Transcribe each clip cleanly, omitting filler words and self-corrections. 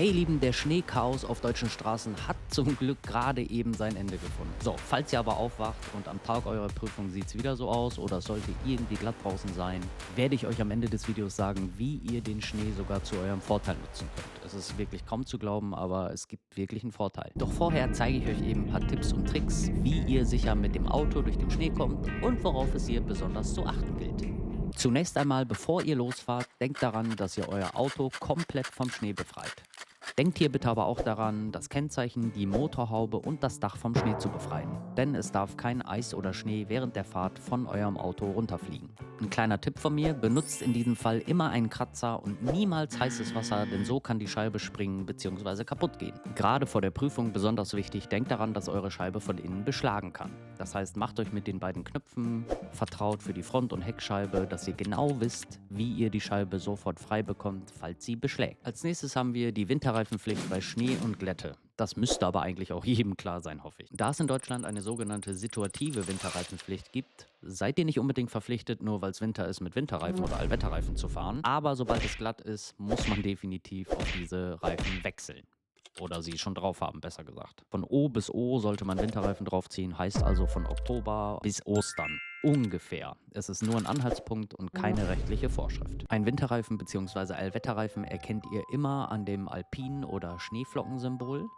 Hey ihr Lieben, der Schneechaos auf deutschen Straßen hat zum Glück gerade eben sein Ende gefunden. So, falls ihr aber aufwacht und am Tag eurer Prüfung sieht es wieder so aus oder es sollte irgendwie glatt draußen sein, werde ich euch am Ende des Videos sagen, wie ihr den Schnee sogar zu eurem Vorteil nutzen könnt. Es ist wirklich kaum zu glauben, aber es gibt wirklich einen Vorteil. Doch vorher zeige ich euch eben ein paar Tipps und Tricks, wie ihr sicher mit dem Auto durch den Schnee kommt und worauf es hier besonders zu achten gilt. Zunächst einmal, bevor ihr losfahrt, denkt daran, dass ihr euer Auto komplett vom Schnee befreit. Denkt hier bitte aber auch daran, das Kennzeichen, die Motorhaube und das Dach vom Schnee zu befreien. Denn es darf kein Eis oder Schnee während der Fahrt von eurem Auto runterfliegen. Ein kleiner Tipp von mir, benutzt in diesem Fall immer einen Kratzer und niemals heißes Wasser, denn so kann die Scheibe springen bzw. kaputt gehen. Gerade vor der Prüfung besonders wichtig, denkt daran, dass eure Scheibe von innen beschlagen kann. Das heißt, macht euch mit den beiden Knöpfen vertraut für die Front- und Heckscheibe, dass ihr genau wisst, wie ihr die Scheibe sofort frei bekommt, falls sie beschlägt. Als nächstes haben wir die Winterreifenpflicht bei Schnee und Glätte. Das müsste aber eigentlich auch jedem klar sein, hoffe ich. Da es in Deutschland eine sogenannte situative Winterreifenpflicht gibt, seid ihr nicht unbedingt verpflichtet, nur weil es Winter ist, mit Winterreifen oder Allwetterreifen zu fahren. Aber sobald es glatt ist, muss man definitiv auf diese Reifen wechseln. Oder sie schon drauf haben, besser gesagt. Von O bis O sollte man Winterreifen draufziehen, heißt also von Oktober bis Ostern. Ungefähr. Es ist nur ein Anhaltspunkt und keine rechtliche Vorschrift. Ein Winterreifen bzw. Allwetterreifen erkennt ihr immer an dem Alpin- oder Schneeflockensymbol.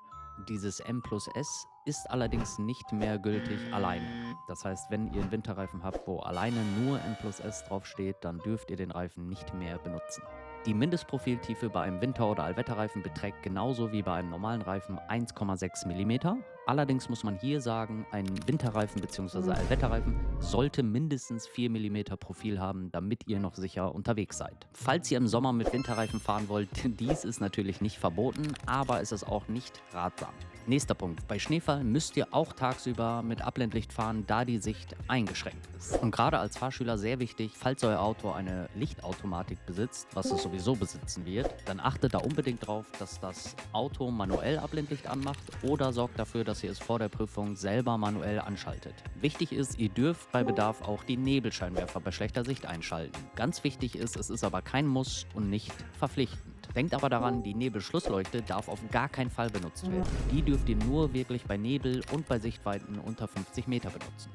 Dieses M plus S ist allerdings nicht mehr gültig alleine. Das heißt, wenn ihr einen Winterreifen habt, wo alleine nur M plus S draufsteht, dann dürft ihr den Reifen nicht mehr benutzen. Die Mindestprofiltiefe bei einem Winter- oder Allwetterreifen beträgt genauso wie bei einem normalen Reifen 1,6 mm. Allerdings muss man hier sagen, ein Winterreifen bzw. Allwetterreifen sollte mindestens 4 mm Profil haben, damit ihr noch sicher unterwegs seid. Falls ihr im Sommer mit Winterreifen fahren wollt, dies ist natürlich nicht verboten, aber es ist auch nicht ratsam. Nächster Punkt. Bei Schneefall müsst ihr auch tagsüber mit Abblendlicht fahren, da die Sicht eingeschränkt ist. Und gerade als Fahrschüler sehr wichtig, falls euer Auto eine Lichtautomatik besitzt, was es sowieso besitzen wird, dann achtet da unbedingt drauf, dass das Auto manuell Abblendlicht anmacht oder sorgt dafür, dass ihr es vor der Prüfung selber manuell anschaltet. Wichtig ist, ihr dürft bei Bedarf auch die Nebelscheinwerfer bei schlechter Sicht einschalten. Ganz wichtig ist, es ist aber kein Muss und nicht verpflichtend. Denkt aber daran, die Nebelschlussleuchte darf auf gar keinen Fall benutzt werden. Die dürft ihr nur wirklich bei Nebel und bei Sichtweiten unter 50 Meter benutzen.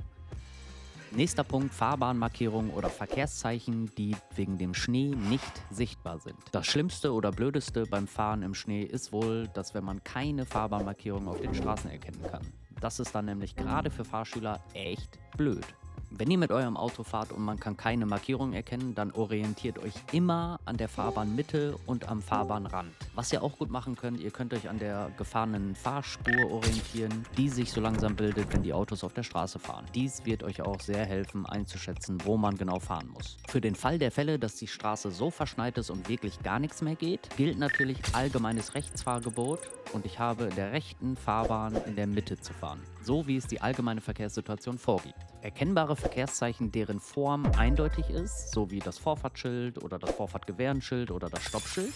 Nächster Punkt, Fahrbahnmarkierungen oder Verkehrszeichen, die wegen dem Schnee nicht sichtbar sind. Das Schlimmste oder Blödeste beim Fahren im Schnee ist wohl, dass wenn man keine Fahrbahnmarkierungen auf den Straßen erkennen kann. Das ist dann nämlich gerade für Fahrschüler echt blöd. Wenn ihr mit eurem Auto fahrt und man kann keine Markierung erkennen, dann orientiert euch immer an der Fahrbahnmitte und am Fahrbahnrand. Was ihr auch gut machen könnt, ihr könnt euch an der gefahrenen Fahrspur orientieren, die sich so langsam bildet, wenn die Autos auf der Straße fahren. Dies wird euch auch sehr helfen, einzuschätzen, wo man genau fahren muss. Für den Fall der Fälle, dass die Straße so verschneit ist und wirklich gar nichts mehr geht, gilt natürlich allgemeines Rechtsfahrgebot und ich habe in der rechten Fahrbahn in der Mitte zu fahren, so wie es die allgemeine Verkehrssituation vorgibt. Erkennbare Verkehrszeichen, deren Form eindeutig ist, so wie das Vorfahrtsschild oder das Vorfahrtgewährenschild oder das Stoppschild,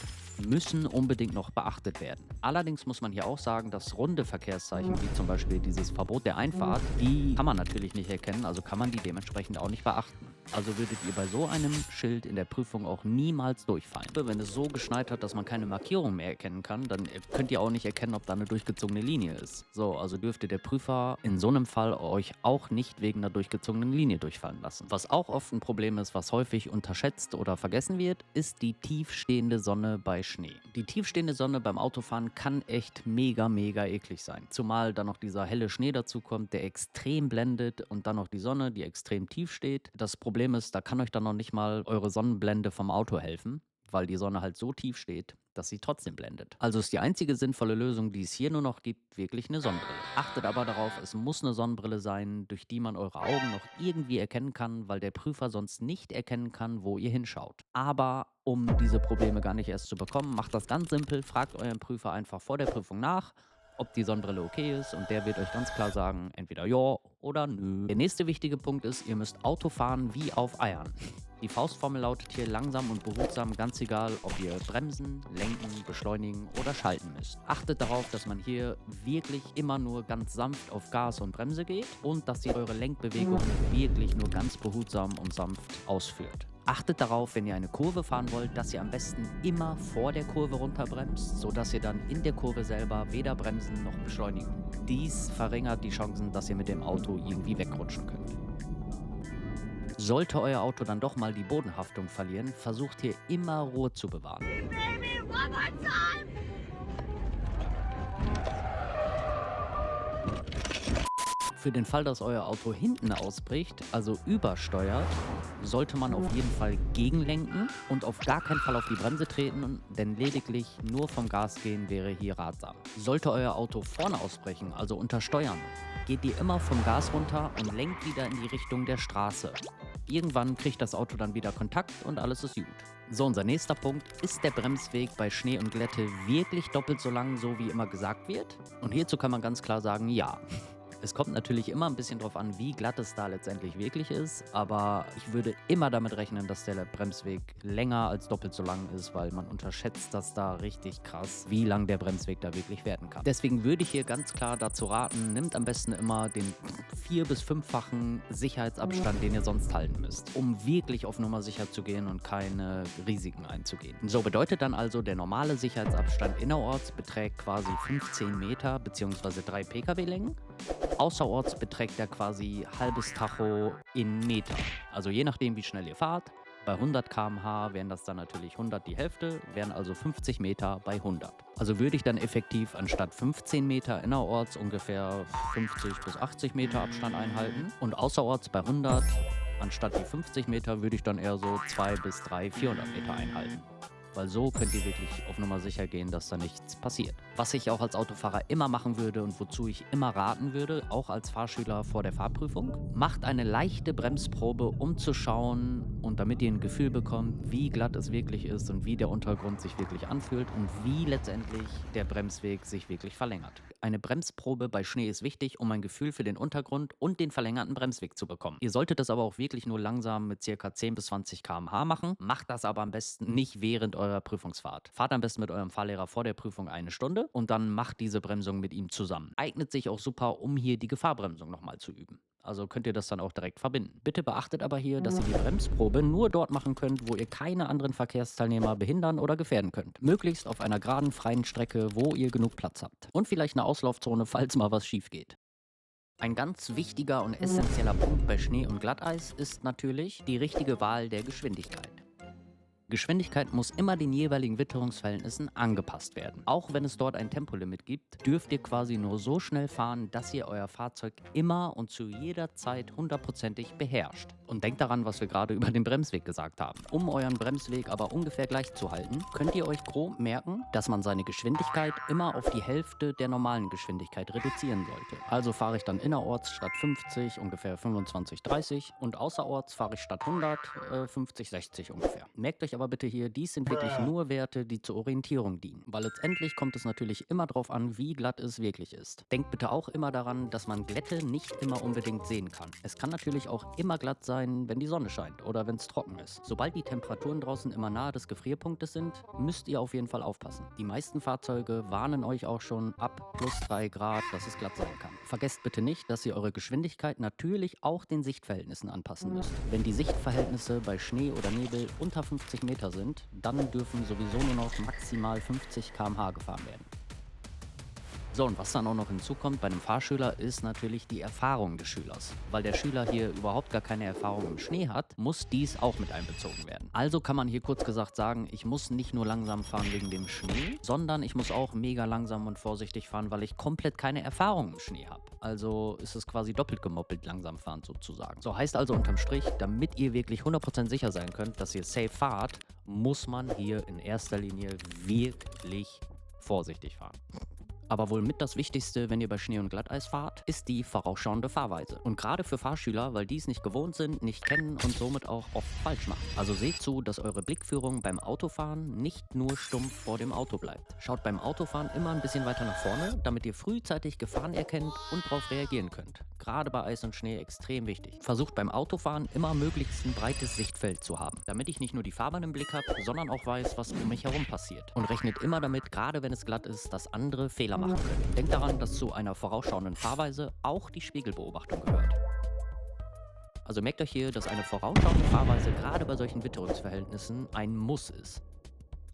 müssen unbedingt noch beachtet werden. Allerdings muss man hier auch sagen, dass runde Verkehrszeichen, wie zum Beispiel dieses Verbot der Einfahrt, die kann man natürlich nicht erkennen, also kann man die dementsprechend auch nicht beachten. Also würdet ihr bei so einem Schild in der Prüfung auch niemals durchfallen. Wenn es so geschneit hat, dass man keine Markierung mehr erkennen kann, dann könnt ihr auch nicht erkennen, ob da eine durchgezogene Linie ist. So, also dürfte der Prüfer in so einem Fall euch auch nicht wegen einer durchgezogenen Linie durchfallen lassen. Was auch oft ein Problem ist, was häufig unterschätzt oder vergessen wird, ist die tiefstehende Sonne bei Schnee. Die tiefstehende Sonne beim Autofahren kann echt mega eklig sein. Zumal dann noch dieser helle Schnee dazu kommt, der extrem blendet und dann noch die Sonne, die extrem tief steht. Das Problem ist, da kann euch dann noch nicht mal eure Sonnenblende vom Auto helfen, weil die Sonne halt so tief steht, dass sie trotzdem blendet. Also ist die einzige sinnvolle Lösung, die es hier nur noch gibt, wirklich eine Sonnenbrille. Achtet aber darauf, es muss eine Sonnenbrille sein, durch die man eure Augen noch irgendwie erkennen kann, weil der Prüfer sonst nicht erkennen kann, wo ihr hinschaut. Aber um diese Probleme gar nicht erst zu bekommen, macht das ganz simpel, fragt euren Prüfer einfach vor der Prüfung nach, ob die Sonnenbrille okay ist und der wird euch ganz klar sagen, entweder ja oder nö. Der nächste wichtige Punkt ist, ihr müsst Auto fahren wie auf Eiern. Die Faustformel lautet hier langsam und behutsam, ganz egal, ob ihr bremsen, lenken, beschleunigen oder schalten müsst. Achtet darauf, dass man hier wirklich immer nur ganz sanft auf Gas und Bremse geht und dass ihr eure Lenkbewegungen wirklich nur ganz behutsam und sanft ausführt. Achtet darauf, wenn ihr eine Kurve fahren wollt, dass ihr am besten immer vor der Kurve runterbremst, sodass ihr dann in der Kurve selber weder bremsen noch beschleunigen. Dies verringert die Chancen, dass ihr mit dem Auto irgendwie wegrutschen könnt. Sollte euer Auto dann doch mal die Bodenhaftung verlieren, versucht hier immer Ruhe zu bewahren. Baby, one more time. Für den Fall, dass euer Auto hinten ausbricht, also übersteuert, sollte man auf jeden Fall gegenlenken und auf gar keinen Fall auf die Bremse treten, denn lediglich nur vom Gas gehen wäre hier ratsam. Sollte euer Auto vorne ausbrechen, also untersteuern, geht ihr immer vom Gas runter und lenkt wieder in die Richtung der Straße. Irgendwann kriegt das Auto dann wieder Kontakt und alles ist gut. So, unser nächster Punkt: Ist der Bremsweg bei Schnee und Glätte wirklich doppelt so lang, so wie immer gesagt wird? Und hierzu kann man ganz klar sagen, ja. Es kommt natürlich immer ein bisschen drauf an, wie glatt es da letztendlich wirklich ist, aber ich würde immer damit rechnen, dass der Bremsweg länger als doppelt so lang ist, weil man unterschätzt das da richtig krass, wie lang der Bremsweg da wirklich werden kann. Deswegen würde ich hier ganz klar dazu raten, nehmt am besten immer den 4- bis 5-fachen Sicherheitsabstand, den ihr sonst halten müsst, um wirklich auf Nummer sicher zu gehen und keine Risiken einzugehen. So bedeutet dann also, der normale Sicherheitsabstand innerorts beträgt quasi 15 Meter bzw. 3 Pkw-Längen. Außerorts beträgt er quasi halbes Tacho in Meter. Also je nachdem, wie schnell ihr fahrt. Bei 100 km/h wären das dann natürlich 100 die Hälfte, wären also 50 Meter bei 100. Also würde ich dann effektiv anstatt 15 Meter innerorts ungefähr 50 bis 80 Meter Abstand einhalten. Und außerorts bei 100, anstatt die 50 Meter, würde ich dann eher so 200 bis 400 Meter einhalten. Weil so könnt ihr wirklich auf Nummer sicher gehen, dass da nichts passiert. Was ich auch als Autofahrer immer machen würde und wozu ich immer raten würde, auch als Fahrschüler vor der Fahrprüfung: Macht eine leichte Bremsprobe, um zu schauen und damit ihr ein Gefühl bekommt, wie glatt es wirklich ist und wie der Untergrund sich wirklich anfühlt und wie letztendlich der Bremsweg sich wirklich verlängert. Eine Bremsprobe bei Schnee ist wichtig, um ein Gefühl für den Untergrund und den verlängerten Bremsweg zu bekommen. Ihr solltet das aber auch wirklich nur langsam mit ca. 10 bis 20 km/h machen. Macht das aber am besten nicht während eurer Prüfungsfahrt. Fahrt am besten mit eurem Fahrlehrer vor der Prüfung 1 Stunde und dann macht diese Bremsung mit ihm zusammen. Eignet sich auch super, um hier die Gefahrbremsung nochmal zu üben. Also könnt ihr das dann auch direkt verbinden. Bitte beachtet aber hier, dass ihr die Bremsprobe nur dort machen könnt, wo ihr keine anderen Verkehrsteilnehmer behindern oder gefährden könnt. Möglichst auf einer geraden, freien Strecke, wo ihr genug Platz habt. Und vielleicht eine Auslaufzone, falls mal was schief geht. Ein ganz wichtiger und essentieller Punkt bei Schnee und Glatteis ist natürlich die richtige Wahl der Geschwindigkeit. Geschwindigkeit muss immer den jeweiligen Witterungsverhältnissen angepasst werden. Auch wenn es dort ein Tempolimit gibt, dürft ihr quasi nur so schnell fahren, dass ihr euer Fahrzeug immer und zu jeder Zeit 100%ig beherrscht. Und denkt daran, was wir gerade über den Bremsweg gesagt haben. Um euren Bremsweg aber ungefähr gleich zu halten, könnt ihr euch grob merken, dass man seine Geschwindigkeit immer auf die Hälfte der normalen Geschwindigkeit reduzieren sollte. Also fahre ich dann innerorts statt 50 ungefähr 25, 30 und außerorts fahre ich statt 100 50, 60 ungefähr. Merkt euch aber bitte hier, dies sind wirklich nur Werte, die zur Orientierung dienen. Weil letztendlich kommt es natürlich immer darauf an, wie glatt es wirklich ist. Denkt bitte auch immer daran, dass man Glätte nicht immer unbedingt sehen kann. Es kann natürlich auch immer glatt sein, wenn die Sonne scheint oder wenn es trocken ist. Sobald die Temperaturen draußen immer nahe des Gefrierpunktes sind, müsst ihr auf jeden Fall aufpassen. Die meisten Fahrzeuge warnen euch auch schon ab +3 Grad, dass es glatt sein kann. Vergesst bitte nicht, dass ihr eure Geschwindigkeit natürlich auch den Sichtverhältnissen anpassen müsst. Wenn die Sichtverhältnisse bei Schnee oder Nebel unter 50 Meter sind, dann dürfen sowieso nur noch maximal 50 km/h gefahren werden. So, und was dann auch noch hinzukommt bei einem Fahrschüler, ist natürlich die Erfahrung des Schülers. Weil der Schüler hier überhaupt gar keine Erfahrung im Schnee hat, muss dies auch mit einbezogen werden. Also kann man hier kurz gesagt sagen, ich muss nicht nur langsam fahren wegen dem Schnee, sondern ich muss auch mega langsam und vorsichtig fahren, weil ich komplett keine Erfahrung im Schnee habe. Also ist es quasi doppelt gemoppelt langsam fahren sozusagen. So heißt also unterm Strich, damit ihr wirklich 100% sicher sein könnt, dass ihr safe fahrt, muss man hier in erster Linie wirklich vorsichtig fahren. Aber wohl mit das Wichtigste, wenn ihr bei Schnee und Glatteis fahrt, ist die vorausschauende Fahrweise. Und gerade für Fahrschüler, weil die es nicht gewohnt sind, nicht kennen und somit auch oft falsch machen. Also seht zu, dass eure Blickführung beim Autofahren nicht nur stumpf vor dem Auto bleibt. Schaut beim Autofahren immer ein bisschen weiter nach vorne, damit ihr frühzeitig Gefahren erkennt und darauf reagieren könnt. gerade bei Eis und Schnee extrem wichtig. Versucht beim Autofahren immer möglichst ein breites Sichtfeld zu haben, damit ich nicht nur die Fahrbahn im Blick habe, sondern auch weiß, was um mich herum passiert. Und rechnet immer damit, gerade wenn es glatt ist, dass andere Fehler machen können. Denkt daran, dass zu einer vorausschauenden Fahrweise auch die Spiegelbeobachtung gehört. Also merkt euch hier, dass eine vorausschauende Fahrweise gerade bei solchen Witterungsverhältnissen ein Muss ist.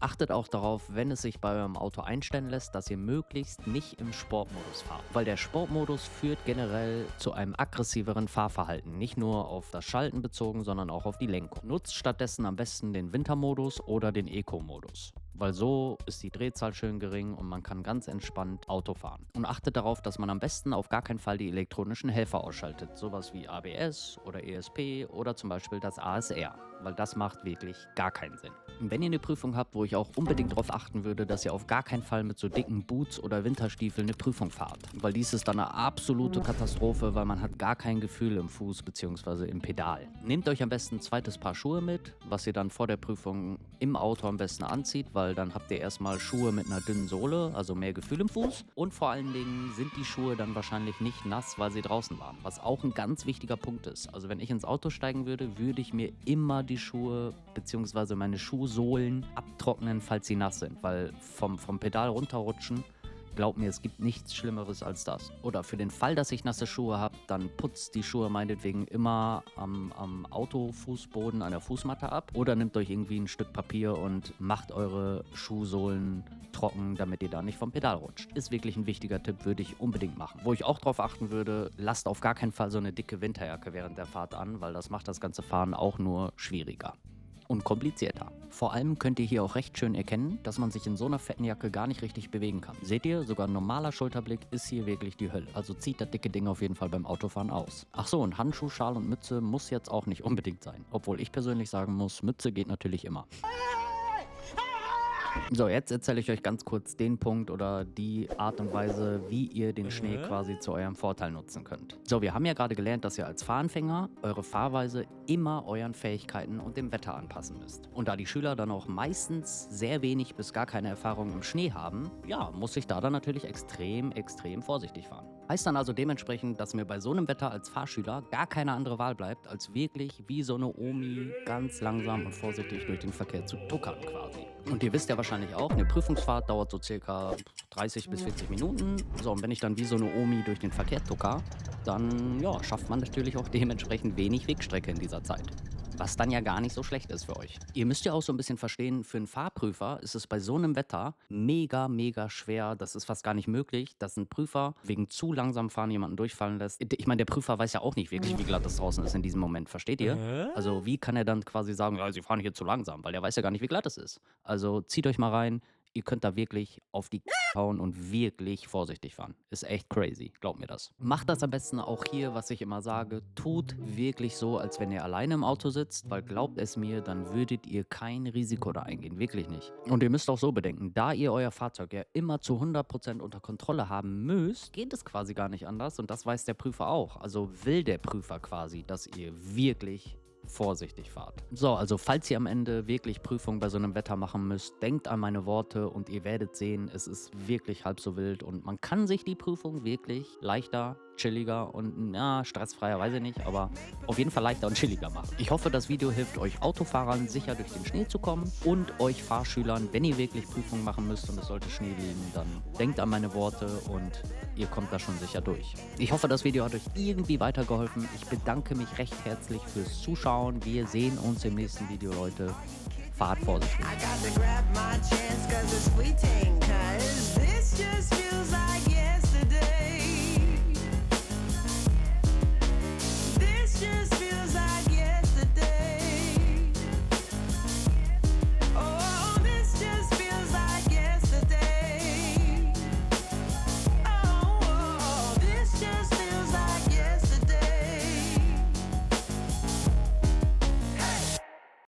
Achtet auch darauf, wenn es sich bei eurem Auto einstellen lässt, dass ihr möglichst nicht im Sportmodus fahrt. Weil der Sportmodus führt generell zu einem aggressiveren Fahrverhalten. Nicht nur auf das Schalten bezogen, sondern auch auf die Lenkung. Nutzt stattdessen am besten den Wintermodus oder den Eco-Modus. Weil so ist die Drehzahl schön gering und man kann ganz entspannt Auto fahren. Und achtet darauf, dass man am besten auf gar keinen Fall die elektronischen Helfer ausschaltet. Sowas wie ABS oder ESP oder zum Beispiel das ASR. Weil das macht wirklich gar keinen Sinn. Und wenn ihr eine Prüfung habt, wo ich auch unbedingt darauf achten würde, dass ihr auf gar keinen Fall mit so dicken Boots oder Winterstiefeln eine Prüfung fahrt. Weil dies ist dann eine absolute Katastrophe, weil man hat gar kein Gefühl im Fuß bzw. im Pedal. Nehmt euch am besten ein zweites Paar Schuhe mit, was ihr dann vor der Prüfung im Auto am besten anzieht, weil dann habt ihr erstmal Schuhe mit einer dünnen Sohle, also mehr Gefühl im Fuß. Und vor allen Dingen sind die Schuhe dann wahrscheinlich nicht nass, weil sie draußen waren. Was auch ein ganz wichtiger Punkt ist. Also wenn ich ins Auto steigen würde, würde ich mir immer die Schuhe bzw. meine Schuhsohlen abtrocknen, falls sie nass sind, weil vom Pedal runterrutschen, glaubt mir, es gibt nichts Schlimmeres als das. Oder für den Fall, dass ich nasse Schuhe habe, dann putzt die Schuhe meinetwegen immer am Autofußboden an der Fußmatte ab oder nehmt euch irgendwie ein Stück Papier und macht eure Schuhsohlen trocken, damit ihr da nicht vom Pedal rutscht. Ist wirklich ein wichtiger Tipp, würde ich unbedingt machen. Wo ich auch drauf achten würde, lasst auf gar keinen Fall so eine dicke Winterjacke während der Fahrt an, weil das macht das ganze Fahren auch nur schwieriger. Und komplizierter. Vor allem könnt ihr hier auch recht schön erkennen, dass man sich in so einer fetten Jacke gar nicht richtig bewegen kann. Seht ihr, sogar ein normaler Schulterblick ist hier wirklich die Hölle. Also zieht das dicke Ding auf jeden Fall beim Autofahren aus. Ach so, und Handschuh, Schal und Mütze muss jetzt auch nicht unbedingt sein. Obwohl ich persönlich sagen muss, Mütze geht natürlich immer. So, jetzt erzähle ich euch ganz kurz den Punkt oder die Art und Weise, wie ihr den Schnee quasi zu eurem Vorteil nutzen könnt. So, wir haben ja gerade gelernt, dass ihr als Fahranfänger eure Fahrweise immer euren Fähigkeiten und dem Wetter anpassen müsst. Und da die Schüler dann auch meistens sehr wenig bis gar keine Erfahrung im Schnee haben, ja, muss ich da dann natürlich extrem vorsichtig fahren. Heißt dann also dementsprechend, dass mir bei so einem Wetter als Fahrschüler gar keine andere Wahl bleibt, als wirklich wie so eine Omi ganz langsam und vorsichtig durch den Verkehr zu tuckern quasi. Und ihr wisst ja wahrscheinlich auch, eine Prüfungsfahrt dauert so circa 30 bis 40 Minuten. So, und wenn ich dann wie so eine Omi durch den Verkehr tucker, dann ja, schafft man natürlich auch dementsprechend wenig Wegstrecke in dieser Zeit. Was dann ja gar nicht so schlecht ist für euch. Ihr müsst ja auch so ein bisschen verstehen, für einen Fahrprüfer ist es bei so einem Wetter mega schwer, das ist fast gar nicht möglich, dass ein Prüfer wegen zu langsam fahren jemanden durchfallen lässt. Ich meine, der Prüfer weiß ja auch nicht wirklich, wie glatt es draußen ist in diesem Moment, versteht ihr? Also wie kann er dann quasi sagen, ja, Sie fahren hier zu langsam, weil der weiß ja gar nicht, wie glatt es ist. Also zieht euch mal rein. Ihr könnt da wirklich auf die hauen und wirklich vorsichtig fahren. Ist echt crazy, glaubt mir das. Macht das am besten auch hier, was ich immer sage. Tut wirklich so, als wenn ihr alleine im Auto sitzt, weil glaubt es mir, dann würdet ihr kein Risiko da eingehen. Wirklich nicht. Und ihr müsst auch so bedenken, da ihr euer Fahrzeug ja immer zu 100% unter Kontrolle haben müsst, geht es quasi gar nicht anders und das weiß der Prüfer auch. Also will der Prüfer quasi, dass ihr wirklich vorsichtig fahrt. So, also falls ihr am Ende wirklich Prüfungen bei so einem Wetter machen müsst, denkt an meine Worte und ihr werdet sehen, es ist wirklich halb so wild und man kann sich die Prüfung wirklich leichter, chilliger und ja, stressfreier, weiß ich nicht, aber auf jeden Fall leichter und chilliger machen. Ich hoffe, das Video hilft euch Autofahrern sicher durch den Schnee zu kommen und euch Fahrschülern, wenn ihr wirklich Prüfungen machen müsst und es sollte Schnee liegen, dann denkt an meine Worte und ihr kommt da schon sicher durch. Ich hoffe, das Video hat euch irgendwie weitergeholfen. Ich bedanke mich recht herzlich fürs Zuschauen. Wir sehen uns im nächsten Video, Leute. Fahrt vorsichtig.